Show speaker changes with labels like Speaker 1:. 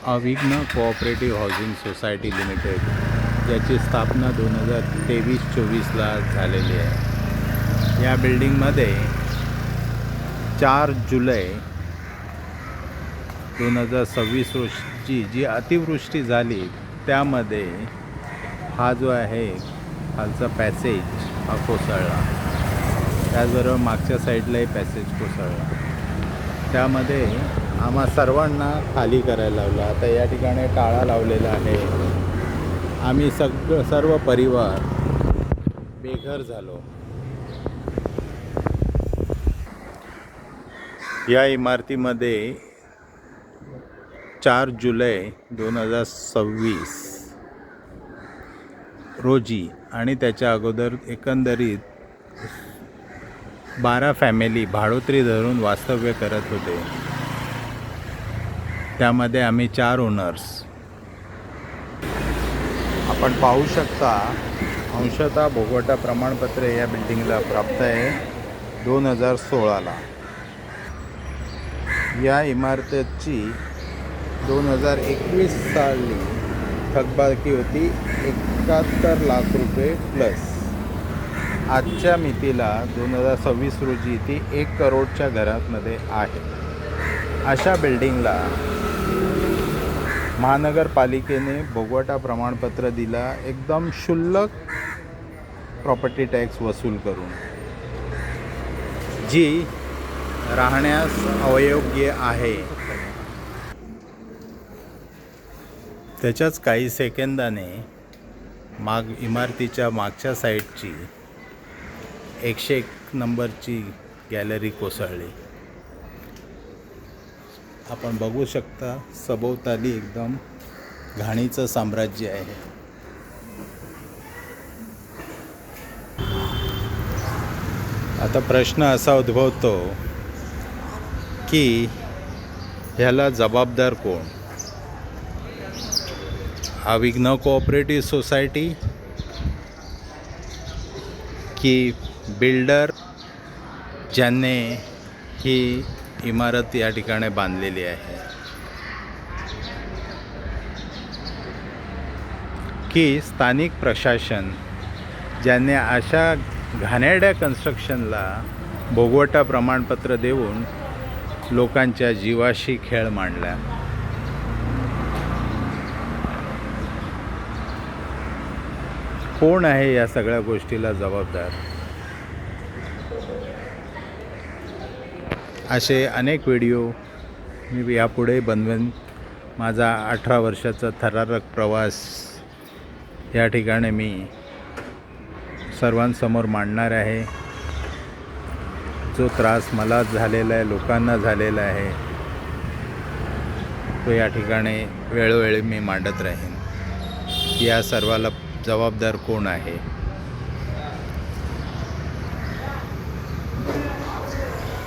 Speaker 1: अविघ्न cooperative housing society limited याची स्थापना 2023-24ला झालेली आहे। या बिल्डिंगमध्ये 4 जुलै 2026 रोजी जी अतिवृष्टी झाली त्यामध्ये हा जो आहे खालचा पॅसेज हा कोसळला, त्याचबरोबर मागच्या साईडलाही पॅसेज कोसळला। त्यामध्ये आम्हा सर्वांना खाली करायला लावलं। आता या ठिकाणी टाळा लावलेला आहे। आम्ही सर्व परिवार बेघर झालो। या इमारतीमध्ये 4 जुलै 2026 रोजी आणि त्याच्या अगोदर एकंदरीत 12 फॅमिली भाडोत्री धरून वास्तव्य करत होते। त्यामध्ये आम्ही 4 ओनर्स। आपण पाहू शकता अंशतः भोगवटा प्रमाणपत्र या बिल्डिंगला प्राप्त आहे 2016ला। या इमारतीची 2021 साली थकबाकी होती 71 लाख रुपये प्लस। आजच्या मितीला 2026 रोजी ती 1 करोडच्या घरामध्ये आहे। अशा बिल्डिंगला महानगरपालिकेने भोगवटा प्रमाणपत्र दिला एकदम क्षुल्लक प्रॉपर्टी टॅक्स वसूल करून, जी राहण्यास अयोग्य आहे। त्याच्याच काही सेकंदाने इमारतीच्या मागच्या साईडची 101 नंबरची गॅलरी कोसळली। आपण बघू शकता सभोवताली एकदम घाणीचं साम्राज्य आहे। आता प्रश्न असा उद्भवतो की ह्याला जबाबदार कोण? अविघ्न कोऑपरेटिव्ह सोसायटी की बिल्डर ज्यांनी ही इमारत या ठिकाणी बांधलेली आहे, की स्थानिक प्रशासन ज्यांनी अशा घाणेरड्या कन्स्ट्रक्शनला भोगवटा प्रमाणपत्र देऊन लोकांच्या जीवाशी खेळ मांडला? कोण आहे या सगळ्या गोष्टीला जबाबदार? असे अनेक व्हिडिओ मी यापुढे बनवेन। माझा 18 वर्षाचा थरारक प्रवास या ठिकाणी मी सर्वांसमोर मांडणार आहे। जो त्रास मला झालेला आहे, लोकांना झालेला आहे, तो या ठिकाणी वेळोवेळी मी मांडत राहीन। या सर्वाला जबाबदार कोण आहे?